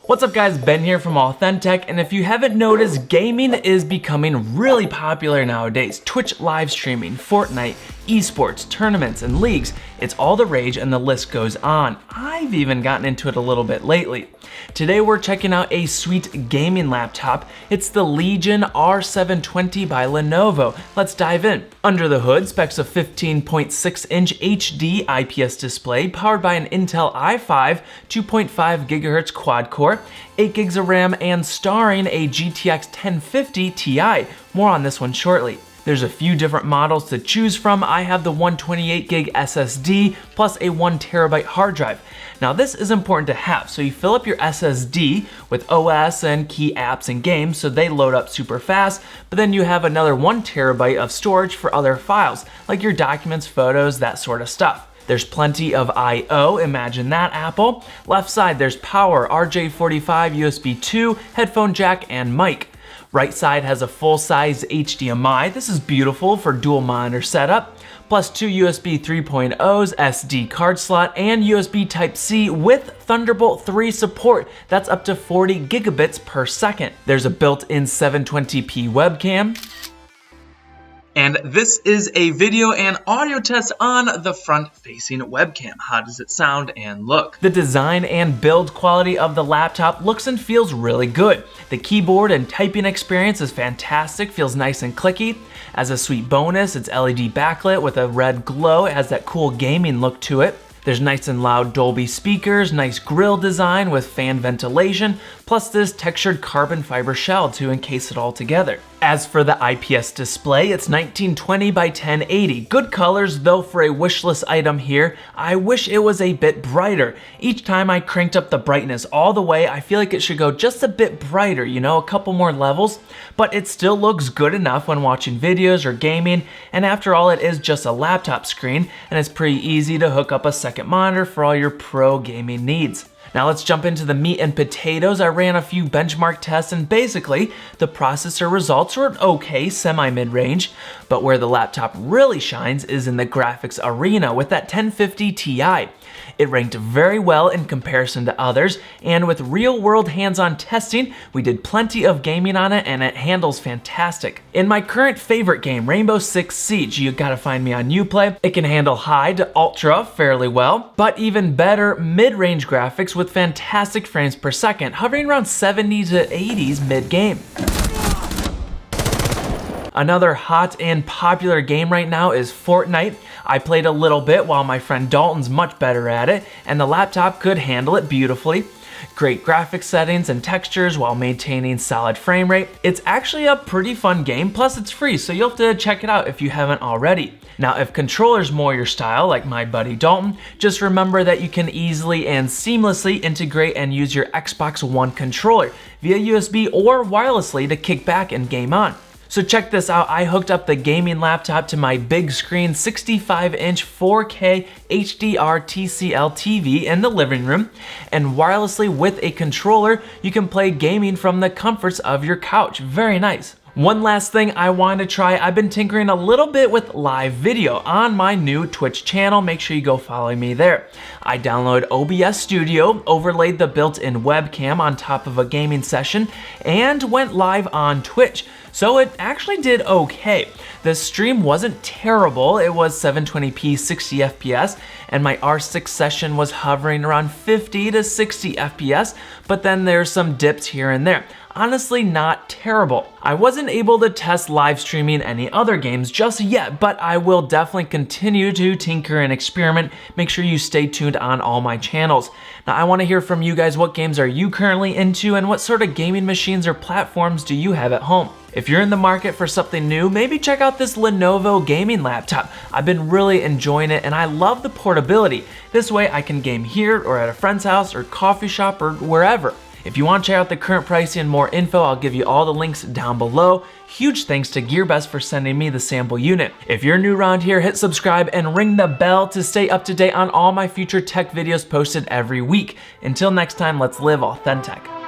What's up guys, Ben here from AuthenTech, and if you haven't noticed, gaming is becoming really popular nowadays. Twitch live streaming, Fortnite, esports, tournaments, and leagues. It's all the rage and the list goes on. I've even gotten into it a little bit lately. Today we're checking out a sweet gaming laptop. It's the Legion R720 by Lenovo. Let's dive in. Under the hood, specs a 15.6-inch HD IPS display powered by an Intel i5 2.5 GHz quad-core, 8 gigs of RAM, and starring a GTX 1050 Ti. More on this one shortly. There's a few different models to choose from. I have the 128 gig SSD plus a 1 terabyte hard drive. Now this is important to have, so you fill up your SSD with OS and key apps and games so they load up super fast, but then you have another 1 terabyte of storage for other files, like your documents, photos, that sort of stuff. There's plenty of I/O, imagine that, Apple. Left side, there's power, RJ45, USB 2, headphone jack, and mic. Right side has a full-size HDMI. This is beautiful for dual monitor setup, plus 2 USB 3.0s, SD card slot, and USB Type-C with Thunderbolt 3 support. That's up to 40 gigabits per second. There's a built-in 720p webcam. And this is a video and audio test on the front-facing webcam. How does it sound and look? The design and build quality of the laptop looks and feels really good. The keyboard and typing experience is fantastic, feels nice and clicky. As a sweet bonus, it's LED backlit with a red glow. It has that cool gaming look to it. There's nice and loud Dolby speakers, nice grille design with fan ventilation, plus this textured carbon fiber shell to encase it all together. As for the IPS display, it's 1920 by 1080. Good colors, though for a wish list item here, I wish it was a bit brighter. Each time I cranked up the brightness all the way, I feel like it should go just a bit brighter, you know, a couple more levels, but it still looks good enough when watching videos or gaming, and after all, it is just a laptop screen, and it's pretty easy to hook up a second monitor for all your pro gaming needs. Now let's jump into the meat and potatoes. I ran a few benchmark tests and basically the processor results were okay, semi-mid-range, but where the laptop really shines is in the graphics arena with that 1050 Ti. It ranked very well in comparison to others, and with real-world hands-on testing, we did plenty of gaming on it and it handles fantastic. In my current favorite game, Rainbow Six Siege, you gotta find me on Uplay. It can handle high to ultra fairly well, but even better mid-range graphics with fantastic frames per second, hovering around 70 to 80s mid-game. Another hot and popular game right now is Fortnite. I played a little bit while my friend Dalton's much better at it, and the laptop could handle it beautifully. Great graphics settings and textures while maintaining solid frame rate. It's actually a pretty fun game, plus it's free, so you'll have to check it out if you haven't already. Now, if controller's more your style, like my buddy Dalton, just remember that you can easily and seamlessly integrate and use your Xbox One controller via USB or wirelessly to kick back and game on. So check this out, I hooked up the gaming laptop to my big screen 65-inch 4K HDR TCL TV in the living room, and wirelessly with a controller, you can play gaming from the comforts of your couch. Very nice. One last thing I wanted to try, I've been tinkering a little bit with live video on my new Twitch channel. Make sure you go follow me there. I downloaded OBS Studio, overlaid the built-in webcam on top of a gaming session, and went live on Twitch. So it actually did okay. The stream wasn't terrible. It was 720p 60 FPS, and my R6 session was hovering around 50 to 60 FPS, but then there's some dips here and there. Honestly, not terrible. I wasn't able to test live streaming any other games just yet, but I will definitely continue to tinker and experiment. Make sure you stay tuned on all my channels. Now, I want to hear from you guys. What games are you currently into, and what sort of gaming machines or platforms do you have at home? If you're in the market for something new, maybe check out this Lenovo gaming laptop. I've been really enjoying it, and I love the portability. This way I can game here or at a friend's house or coffee shop or wherever. If you want to check out the current pricing and more info, I'll give you all the links down below. Huge thanks to GearBest for sending me the sample unit. If you're new around here, hit subscribe and ring the bell to stay up to date on all my future tech videos posted every week. Until next time, let's live AuthenTech.